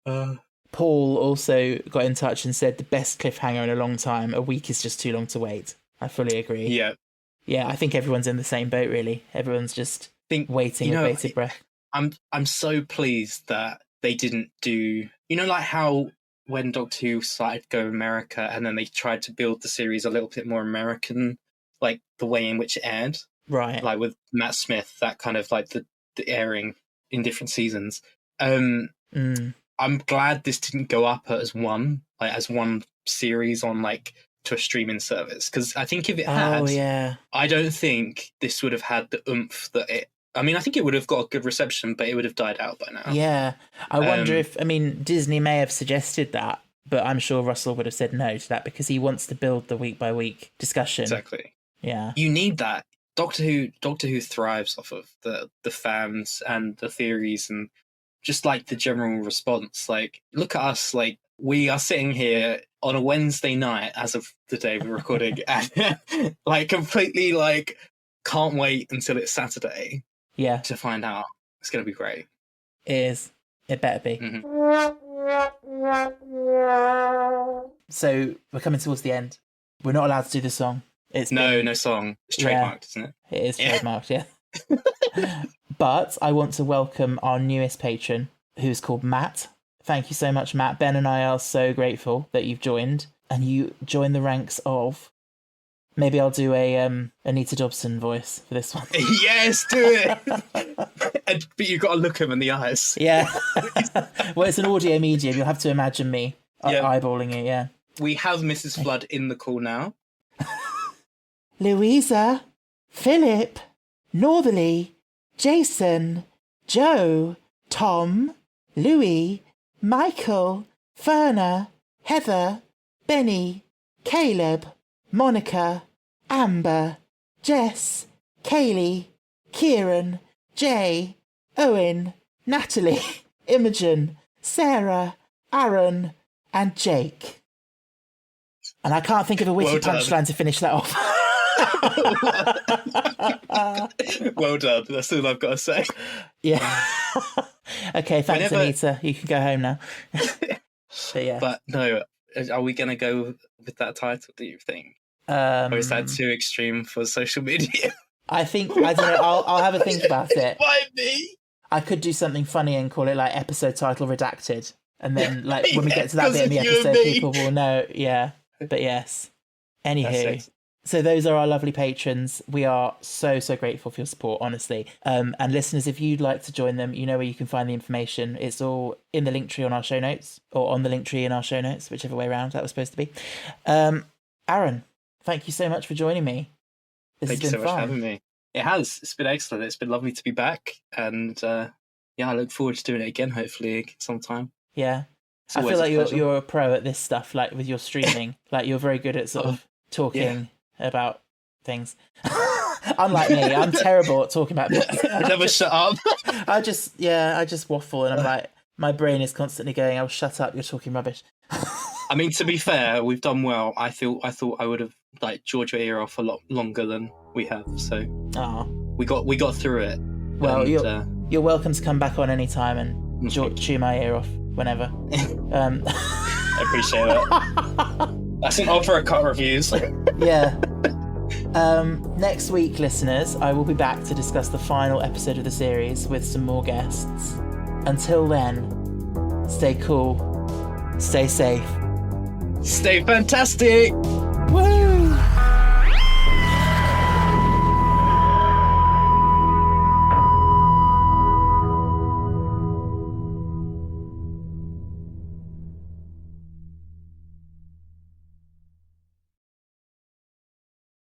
on. Paul also got in touch and said the best cliffhanger in a long time. A week is just too long to wait. I fully agree. Yeah. Yeah, I think everyone's in the same boat, really. Everyone's just waiting with bated breath. I'm so pleased that they didn't do, like how when Doctor Who started to go America and then they tried to build the series a little bit more American, like the way in which it aired. Right. Like with Matt Smith, that kind of like the airing in different seasons. I'm glad this didn't go up as one series on like to a streaming service, because I think if it had, I don't think this would have had the oomph that it. I mean, I think it would have got a good reception, but it would have died out by now. Yeah, I wonder if Disney may have suggested that, but I'm sure Russell would have said no to that because he wants to build the week by week discussion. Exactly. Yeah, you need that. Doctor Who thrives off of the fans and the theories and just like the general response. Like, look at us, like we are sitting here on a Wednesday night as of the day we're recording and like completely like can't wait until it's Saturday. Yeah. To find out. It's going to be great. It is. It better be. Mm-hmm. So we're coming towards the end. We're not allowed to do the song. No song. It's trademarked, isn't it? It is trademarked, yeah. But I want to welcome our newest patron, who's called Matt. Thank you so much, Matt. Ben and I are so grateful that you've joined. And you join the ranks of... Maybe I'll do a Anita Dobson voice for this one. Yes, do it! But you've got to look him in the eyes. Yeah. Well, it's an audio medium. You'll have to imagine me eyeballing it, yeah. We have Mrs. Flood in the call now. Louisa, Philip, Northerly, Jason, Joe, Tom, Louis, Michael, Ferna, Heather, Benny, Caleb, Monica, Amber, Jess, Kaylee, Kieran, Jay, Owen, Natalie, Imogen, Sarah, Aaron, and Jake. And I can't think of a witty punchline to finish that off. Well done. That's all I've got to say. Yeah. Okay, thanks, Anita. You can go home now. But yeah. But no, are we going to go with that title, do you think? Or is that too extreme for social media? I think, I don't know, I'll have a think about it. Why me? I could do something funny and call it like episode title redacted. And then like when we get to that bit in the episode, people will know. Yeah. But yes. Anywho. So those are our lovely patrons. We are so, so grateful for your support, honestly. And listeners, if you'd like to join them, you know where you can find the information. It's all in the link tree on our show notes, or on the link tree in our show notes, whichever way around that was supposed to be. Aaron, thank you so much for joining me. Thank you so much for having me. It has. It's been excellent. It's been lovely to be back. And I look forward to doing it again, hopefully, sometime. Yeah. I feel like you're a pro at this stuff, like with your streaming. Like you're very good at sort of talking about things. Unlike me, I'm terrible at talking about things. I never shut up. I just waffle and I'm like, my brain is constantly going, oh, shut up, you're talking rubbish. I mean, to be fair, we've done well. I thought I would have like jawed your ear off a lot longer than we have. So we got through it. Well, and, you're welcome to come back on any time and chew my ear off whenever. I appreciate it. That's an offer at cut reviews. Yeah. Next week, listeners, I will be back to discuss the final episode of the series with some more guests. Until then, stay cool, stay safe, stay fantastic. Woo!